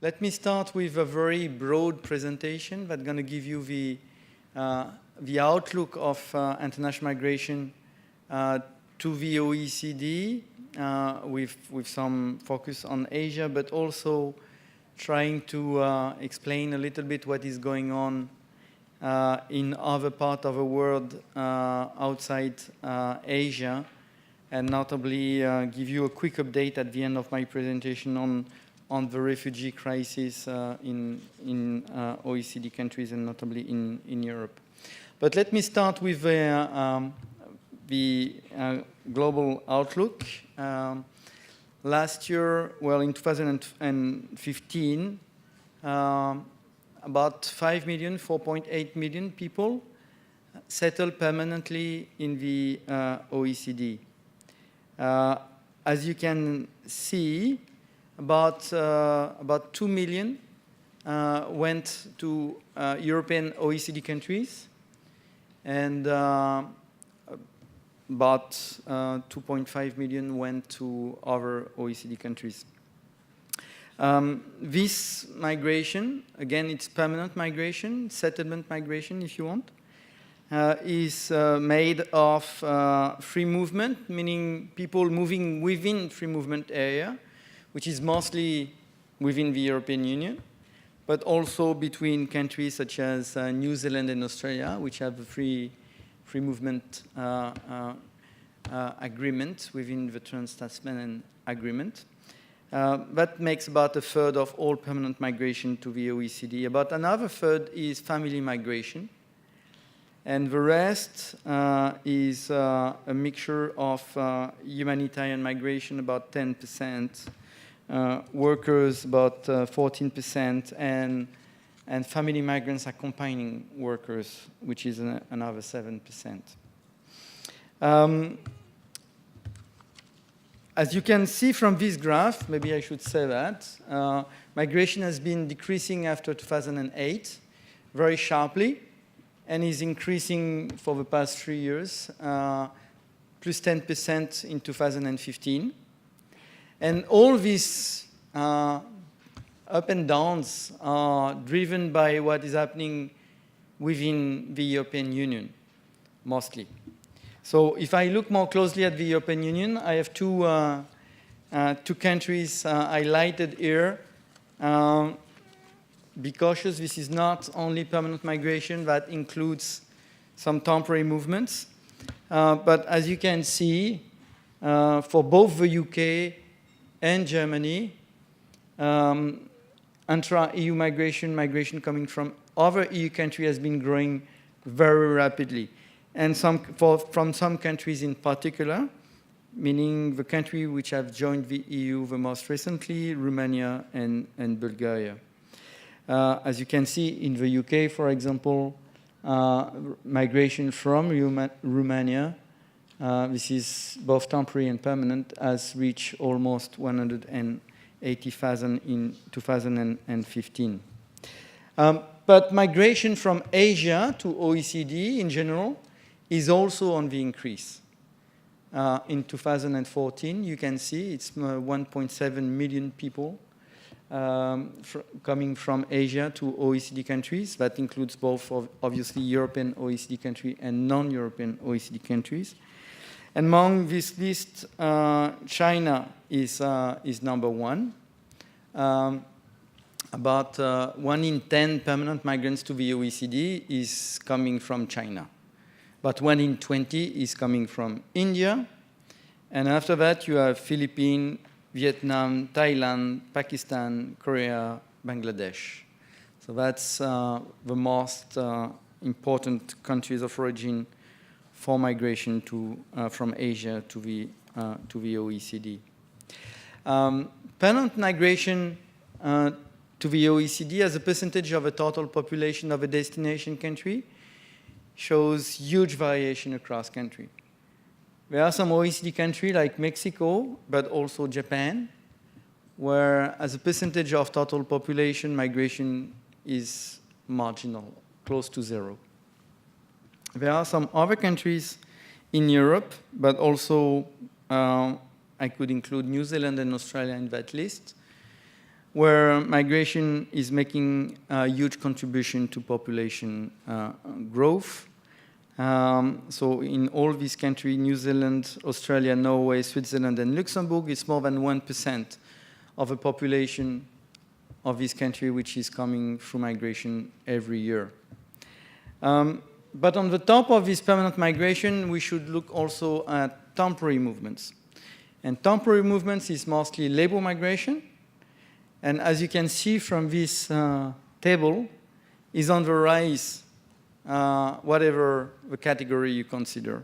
Let me start with a very broad presentation that's going to give you the outlook of international migration to the OECD with some focus on Asia, but also trying to explain a little bit what is going on in other parts of the world outside Asia, and notably give you a quick update at the end of my presentation on the refugee crisis in OECD countries and notably in Europe. But let me start with the global outlook. Last year, well, in 2015, about 5 million, 4.8 million people settled permanently in the OECD. As you can see, about 2 million went to European OECD countries, and about 2.5 million went to other OECD countries. This migration, again, it's permanent migration, settlement migration, if you want, is made of free movement, meaning people moving within free movement area, which is mostly within the European Union, but also between countries such as New Zealand and Australia, which have a free movement agreement within the Trans-Tasmanian Agreement. That makes about a third of all permanent migration to the OECD. About another third is family migration. And the rest is a mixture of humanitarian migration, about 10%, workers, about 14%, and family migrants accompanying workers, which is another 7%. As you can see from this graph, maybe I should say that, migration has been decreasing after 2008 very sharply, and is increasing for the past 3 years, plus 10% in 2015. And all these up and downs are driven by what is happening within the European Union, mostly. So if I look more closely at the European Union, I have two countries highlighted here. Be cautious, this is not only permanent migration, that includes some temporary movements. But as you can see, for both the UK and Germany, intra-EU migration coming from other EU countries has been growing very rapidly. And from some countries in particular, meaning the countries which have joined the EU the most recently, Romania and Bulgaria. As you can see in the UK, for example, migration from Romania, this is both temporary and permanent, has reached almost 180,000 in 2015. But migration from Asia to OECD in general is also on the increase. In 2014, you can see it's 1.7 million people coming from Asia to OECD countries. That includes both, obviously, European OECD countries and non-European OECD countries. And among this list, China is number one. About 1 in 10 permanent migrants to the OECD is coming from China. But 1 in 20 is coming from India. And after that, you have Philippines, Vietnam, Thailand, Pakistan, Korea, Bangladesh. So that's the most important countries of origin for migration from Asia to the OECD. Permanent migration to the OECD as a percentage of the total population of a destination country shows huge variation across country. There are some OECD countries like Mexico, but also Japan, where as a percentage of total population, migration is marginal, close to zero. There are some other countries in Europe, but also I could include New Zealand and Australia in that list, where migration is making a huge contribution to population growth. So in all these countries, New Zealand, Australia, Norway, Switzerland, and Luxembourg, it's more than 1% of the population of this country which is coming through migration every year. But on the top of this permanent migration, we should look also at temporary movements. And temporary movements is mostly labor migration. And as you can see from this table, is on the rise, whatever the category you consider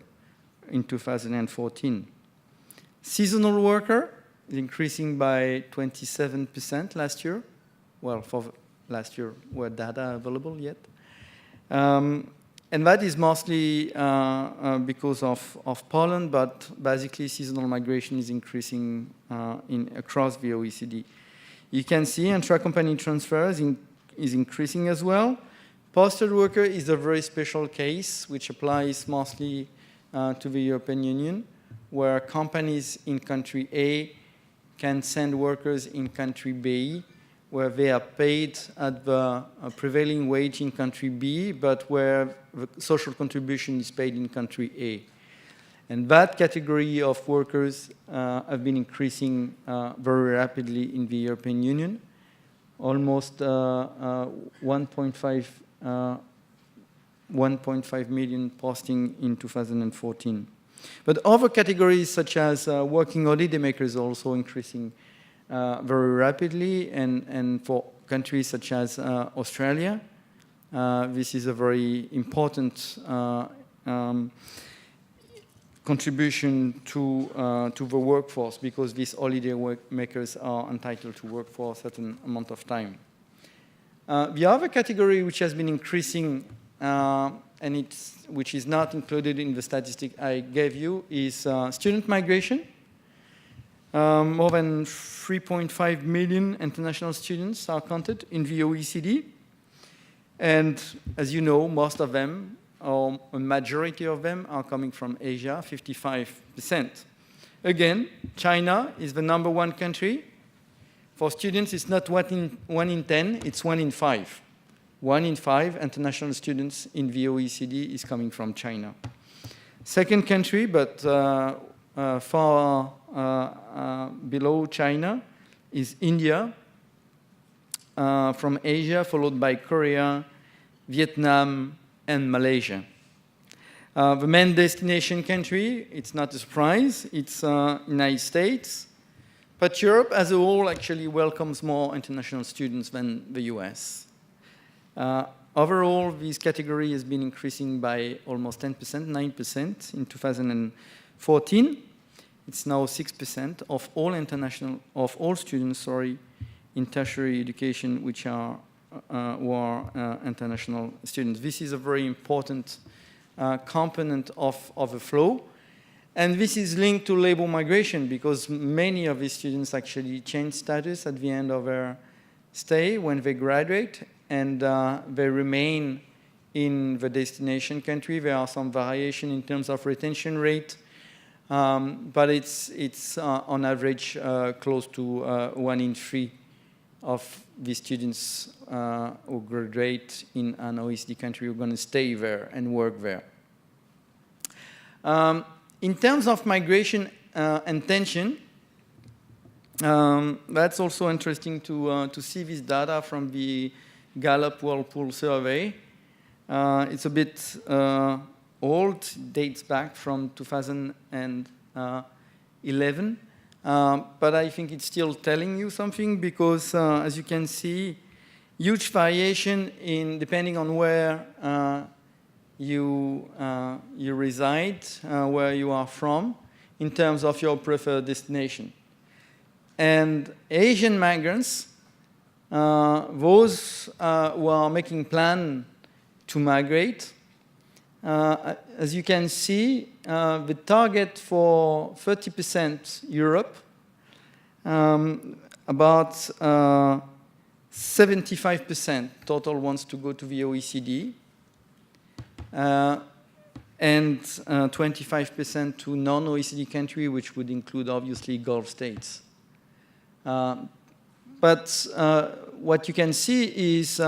in 2014. Seasonal worker is increasing by 27% last year. Well, for last year, were data available yet? And that is mostly because of Poland, but basically seasonal migration is increasing across the OECD. You can see intra-company transfers is increasing as well. Postal worker is a very special case, which applies mostly to the European Union, where companies in country A can send workers in country B, where they are paid at the prevailing wage in country B, but where the social contribution is paid in country A. And that category of workers have been increasing very rapidly in the European Union, almost 1.5 million posting in 2014. But other categories such as working holidaymakers are also increasing very rapidly, and for countries such as Australia, this is a very important contribution to the workforce, because these holiday makers are entitled to work for a certain amount of time. The other category which has been increasing, which is not included in the statistic I gave you, is student migration. More than 3.5 million international students are counted in the OECD. And as you know, most of them, or a majority of them, are coming from Asia, 55%. Again, China is the #1 country. For students, it's not 1 in 10, it's 1 in 5. 1 in 5 international students in the OECD is coming from China. Second country, but far below China, is India, from Asia, followed by Korea, Vietnam, and Malaysia. The main destination country, it's not a surprise, it's United States. But Europe as a whole actually welcomes more international students than the US. Overall, this category has been increasing by almost 10%, 9% in 2014. It's now 6% of all students, in tertiary education, which are who are international students. This is a very important component of the flow. And this is linked to labor migration, because many of these students actually change status at the end of their stay when they graduate, and they remain in the destination country. There are some variation in terms of retention rate, but it's on average close to 1 in 3 of the students who graduate in an OECD country are going to stay there and work there. In terms of migration and tension, that's also interesting to see this data from the Gallup Whirlpool survey. It's a bit old, dates back from 2011. But I think it's still telling you something, because as you can see, huge variation depending on where you reside, where you are from, in terms of your preferred destination. And Asian migrants, those who are making plans to migrate, as you can see, the target for 30% Europe, about 75% total wants to go to the OECD, and 25% to non-OECD country, which would include obviously Gulf states. But what you can see is,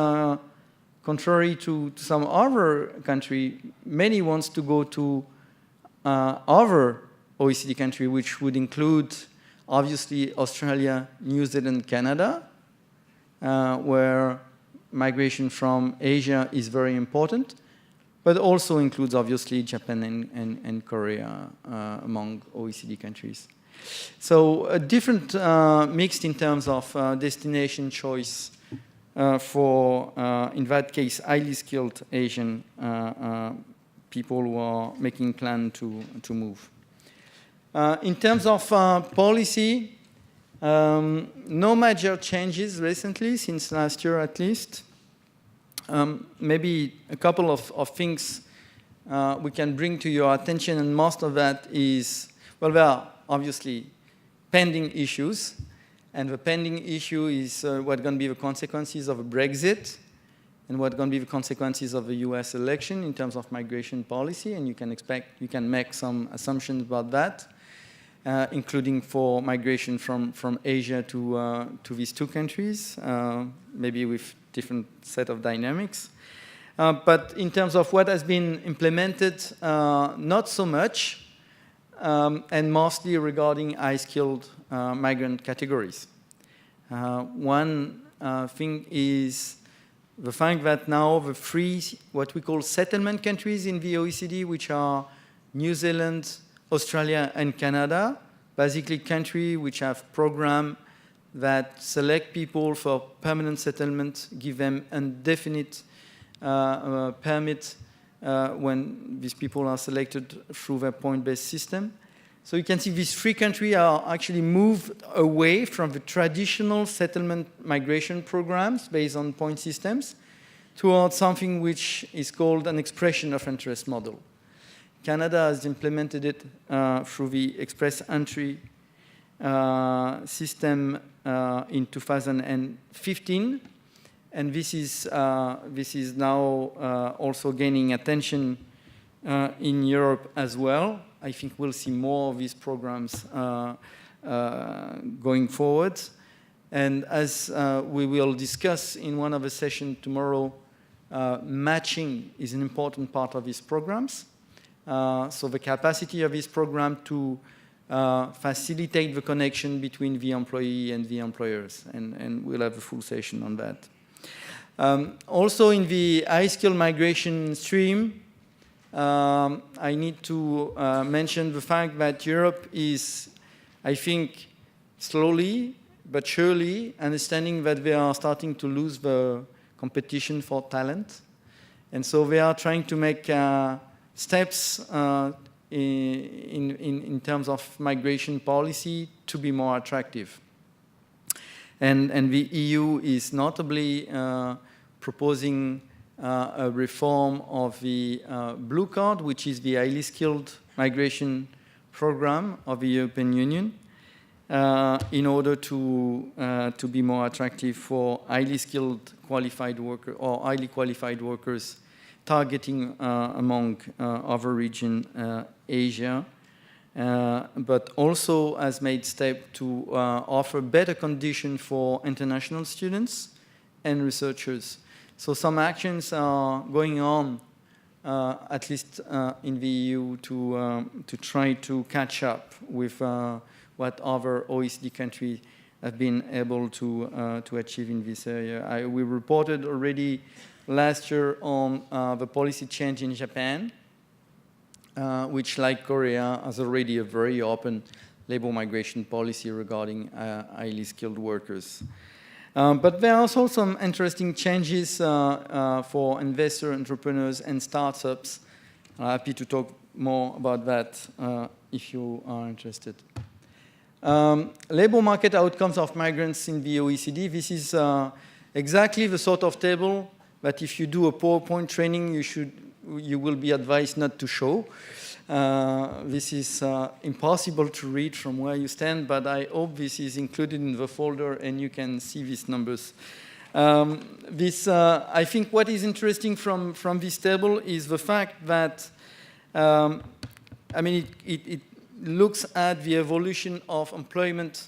contrary to some other country, many wants to go to other OECD country, which would include, obviously, Australia, New Zealand, Canada, where migration from Asia is very important, but also includes, obviously, Japan and Korea among OECD countries. So different mixed in terms of destination choice for, in that case, highly skilled Asian people who are making plan to move. In terms of policy, no major changes recently, since last year at least. Maybe a couple of things we can bring to your attention, and most of that is, well, there are obviously pending issues, and the pending issue is what are going to be the consequences of a Brexit, and what are going to be the consequences of the US election in terms of migration policy, and you can make some assumptions about that, including for migration from Asia to these two countries, maybe with different set of dynamics. But in terms of what has been implemented, not so much, and mostly regarding high-skilled migrant categories. One thing is the fact that now the three, what we call settlement countries in the OECD, which are New Zealand, Australia, and Canada, basically countries which have programs that select people for permanent settlement, give them indefinite permit when these people are selected through their point-based system. So you can see these three countries are actually moved away from the traditional settlement migration programs based on point systems towards something which is called an expression of interest model. Canada has implemented it through the express entry system in 2015, and this is now also gaining attention in Europe as well. I think we'll see more of these programs going forward. And as we will discuss in one of the sessions tomorrow, matching is an important part of these programs. So the capacity of this program to facilitate the connection between the employee and the employers, and we'll have a full session on that. Also in the high-skill migration stream, I need to mention the fact that Europe is, I think, slowly but surely understanding that they are starting to lose the competition for talent. And so they are trying to make steps in terms of migration policy to be more attractive. And the EU is notably proposing a reform of the Blue Card, which is the highly skilled migration program of the European Union, in order to be more attractive for highly skilled qualified workers or highly qualified workers targeting among other region, Asia, but also has made steps to offer better conditions for international students and researchers. So some actions are going on, at least in the EU, to try to catch up with what other OECD countries have been able to achieve in this area. We reported already last year on the policy change in Japan, which, like Korea, has already a very open labor migration policy regarding highly skilled workers. But there are also some interesting changes for investors, entrepreneurs, and startups. I'm happy to talk more about that if you are interested. Labor market outcomes of migrants in the OECD. This is exactly the sort of table that if you do a PowerPoint training, you will be advised not to show. This is impossible to read from where you stand, but I hope this is included in the folder and you can see these numbers. I think what is interesting from this table is the fact that, it looks at the evolution of employment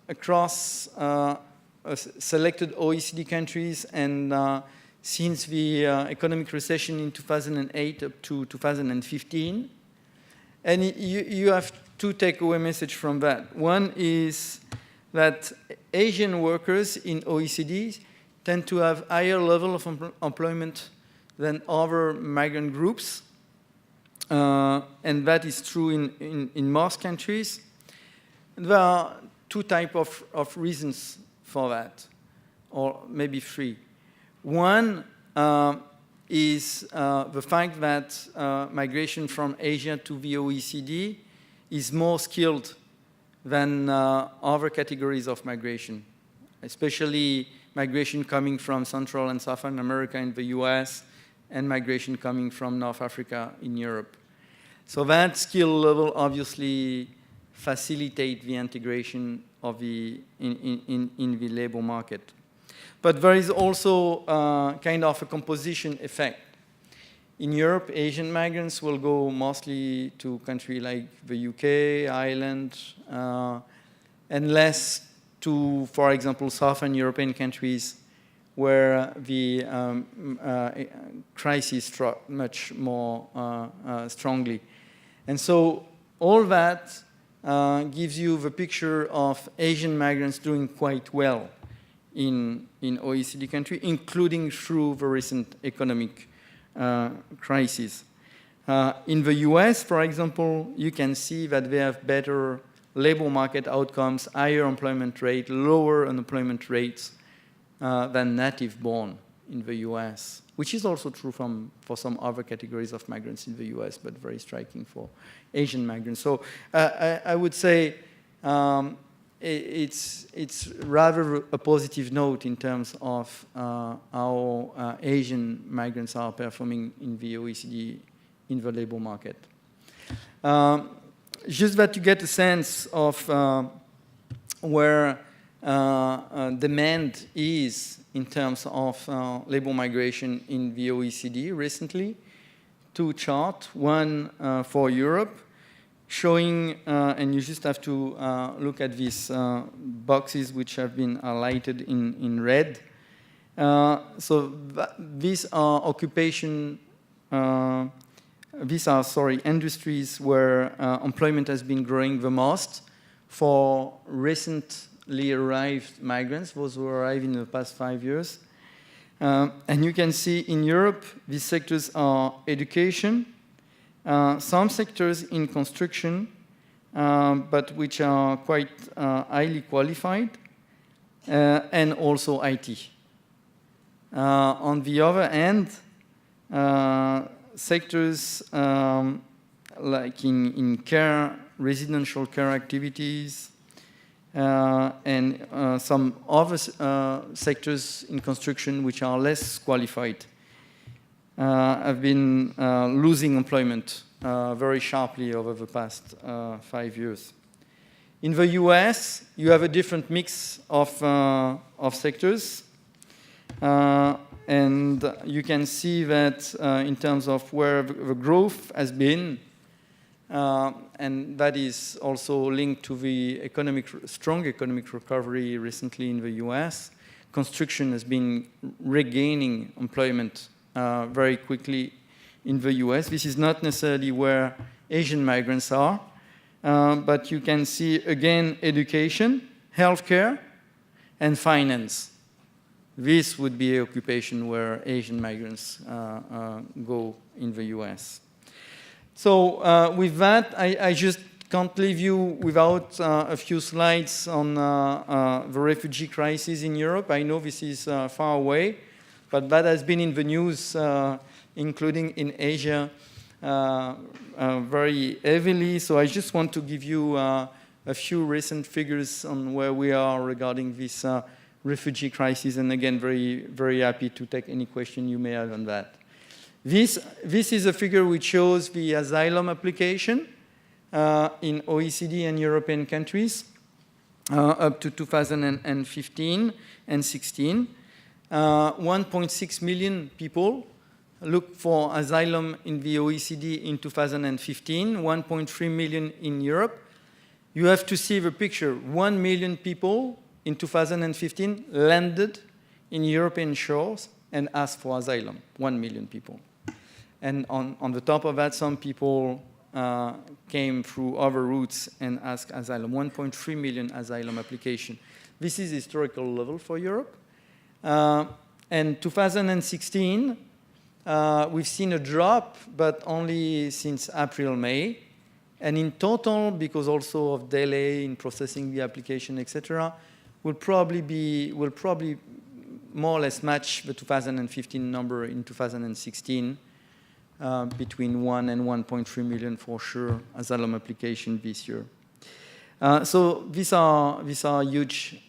across selected OECD countries, and since the economic recession in 2008 up to 2015. And you have two takeaway messages from that. One is that Asian workers in OECD tend to have higher level of employment than other migrant groups. And that is true in most countries. There are two types of reasons for that, or maybe three. One is the fact that migration from Asia to the OECD is more skilled than other categories of migration, especially migration coming from Central and Southern America in the US, and migration coming from North Africa in Europe. So that skill level obviously facilitates the integration of in the labor market. But there is also kind of a composition effect. In Europe, Asian migrants will go mostly to countries like the UK, Ireland, and less to, for example, Southern European countries where the crisis struck much more strongly. And so all that gives you the picture of Asian migrants doing quite well in OECD countries, including through the recent economic crisis. In the US, for example, you can see that they have better labor market outcomes, higher employment rate, lower unemployment rates than native-born in the US, which is also true for some other categories of migrants in the US, but very striking for Asian migrants. So I would say it's rather a positive note in terms of how Asian migrants are performing in the OECD in the labor market. Just that you get a sense of where demand is in terms of labor migration in the OECD recently. Two charts, one for Europe, showing, and you just have to look at these boxes which have been highlighted in red. So these are industries where employment has been growing the most for recently arrived migrants, those who arrived in the past 5 years. And you can see in Europe, these sectors are education, some sectors in construction, but which are quite highly qualified, and also IT. On the other hand, sectors like in care, residential care activities, and some other sectors in construction which are less qualified have been losing employment very sharply over the past 5 years. In the US, you have a different mix of sectors. And you can see that in terms of where the growth has been, and that is also linked to the strong economic recovery recently in the US. Construction has been regaining employment very quickly in the US. This is not necessarily where Asian migrants are, but you can see, again, education, healthcare, and finance. This would be an occupation where Asian migrants go in the US. So with that, I just can't leave you without a few slides on the refugee crisis in Europe. I know this is far away, but that has been in the news, including in Asia, very heavily. So I just want to give you a few recent figures on where we are regarding this refugee crisis, and again, very, very happy to take any question you may have on that. This is a figure which shows the asylum application in OECD and European countries up to 2015 and 16. 1.6 million people looked for asylum in the OECD in 2015, 1.3 million in Europe. You have to see the picture. 1 million people in 2015 landed in European shores and asked for asylum. 1 million people. And on the top of that, some people came through other routes and asked asylum. 1.3 million asylum applications. This is historical level for Europe. And 2016, we've seen a drop, but only since April, May. And in total, because also of delay in processing the application, etc., will probably more or less match the 2015 number in 2016, between 1 and 1.3 million for sure asylum application this year. So these are huge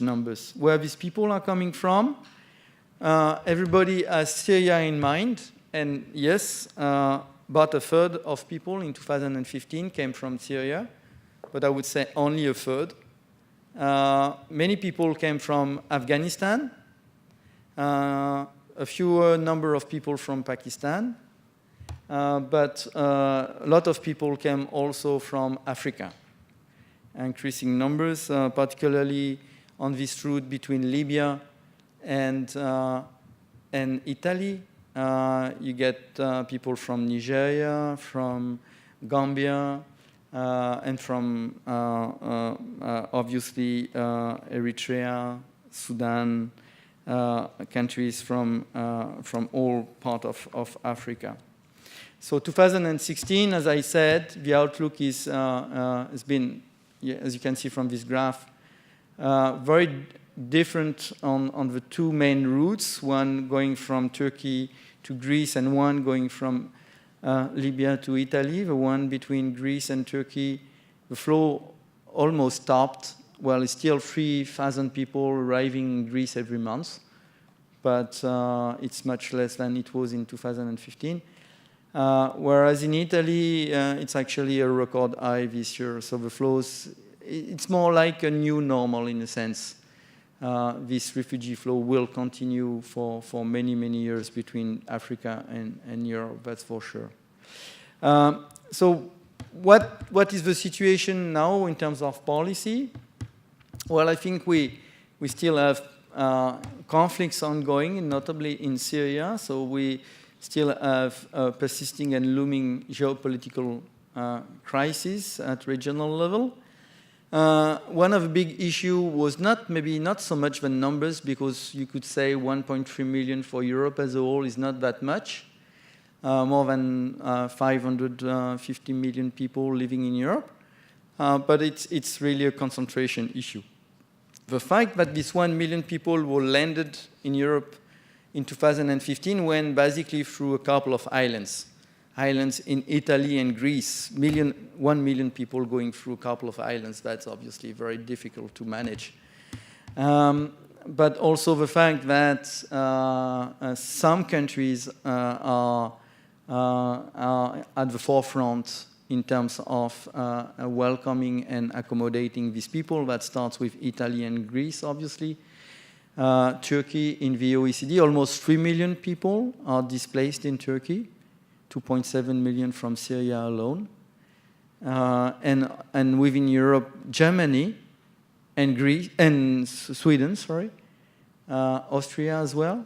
numbers. Where these people are coming from, everybody has Syria in mind, and yes, about a third of people in 2015 came from Syria, but I would say only a third. Many people came from Afghanistan, a fewer number of people from Pakistan, but a lot of people came also from Africa. Increasing numbers, particularly on this route between Libya and Italy. You get people from Nigeria, from Gambia, and from obviously Eritrea, Sudan, countries from all parts of Africa. So 2016, as I said, the outlook has been, as you can see from this graph, very different on the two main routes, one going from Turkey to Greece and one going from Libya to Italy. The one between Greece and Turkey, the flow almost stopped. Well, it's still 3,000 people arriving in Greece every month, but it's much less than it was in 2015. Whereas in Italy, it's actually a record high this year. So the flows, it's more like a new normal in a sense. This refugee flow will continue for many, many years between Africa and Europe, that's for sure. So what is the situation now in terms of policy? Well, I think we still have conflicts ongoing, notably in Syria. So we still have a persisting and looming geopolitical crisis at regional level. One of the big issues was maybe not so much the numbers, because you could say 1.3 million for Europe as a whole is not that much. More than 550 million people living in Europe. But it's really a concentration issue. The fact that these 1 million people were landed in Europe in 2015 went basically through a couple of islands in Italy and Greece. 1 million people going through a couple of islands, that's obviously very difficult to manage. But also the fact that some countries are at the forefront in terms of welcoming and accommodating these people. That starts with Italy and Greece, obviously. Turkey in the OECD, almost 3 million people are displaced in Turkey. 2.7 million from Syria alone. And within Europe, Germany and Greece and Sweden, Austria as well,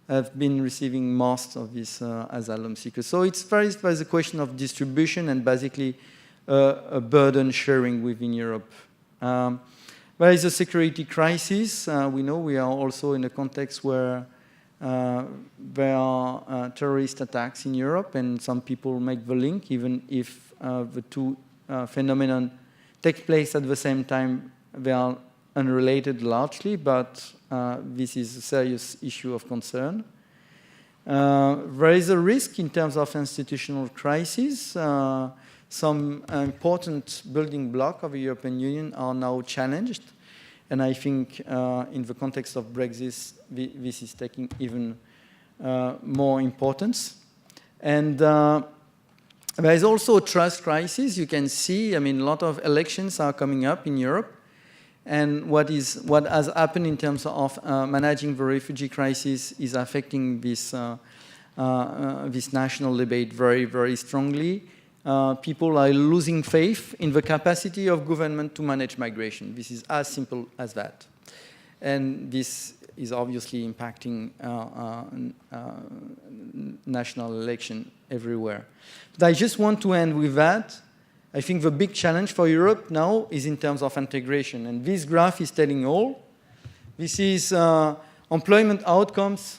have been receiving most of these asylum seekers. So it's there's a question of distribution and basically a burden sharing within Europe. There is a security crisis. We know we are also in a context where there are terrorist attacks in Europe, and some people make the link, even if the two phenomena take place at the same time. They are unrelated largely, but this is a serious issue of concern. There is a risk in terms of institutional crisis. Some important building blocks of the European Union are now challenged. And I think in the context of Brexit, this is taking even more importance. And there is also a trust crisis. You can see, I mean, a lot of elections are coming up in Europe. And what has happened in terms of managing the refugee crisis is affecting this national debate very, very strongly. people are losing faith in the capacity of government to manage migration. This is as simple as that. And this is obviously impacting national election everywhere. But I just want to end with that. I think the big challenge for Europe now is in terms of integration. And this graph is telling all. This is employment outcomes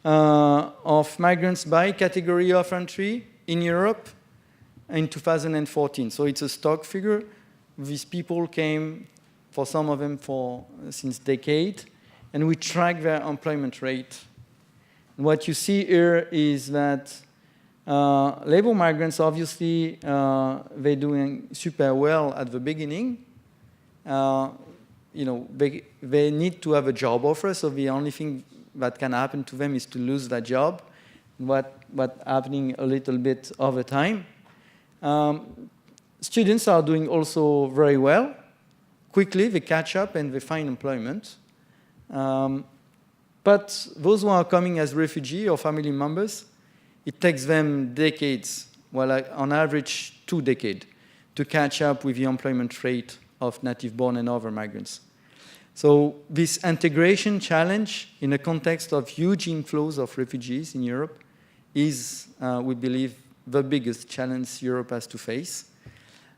of migrants by category of entry in Europe in 2014. So it's a stock figure. These people came, for some of them, since decade, and we track their employment rate. And what you see here is that labor migrants, obviously, they're doing super well at the beginning. They need to have a job offer, so the only thing that can happen to them is to lose that job. What's happening a little bit over time. Students are doing also very well. Quickly, they catch up and they find employment. But those who are coming as refugees or family members, it takes them decades, well, on average 2 decades, to catch up with the employment rate of native-born and other migrants. So this integration challenge in a context of huge inflows of refugees in Europe is, we believe, the biggest challenge Europe has to face.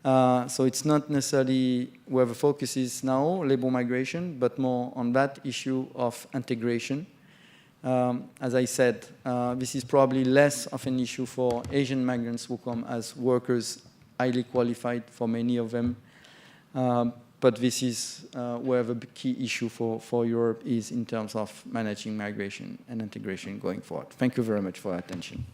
So it's not necessarily where the focus is now, labor migration, but more on that issue of integration. As I said, this is probably less of an issue for Asian migrants who come as workers, highly qualified for many of them. But this is where the key issue for Europe is in terms of managing migration and integration going forward. Thank you very much for your attention.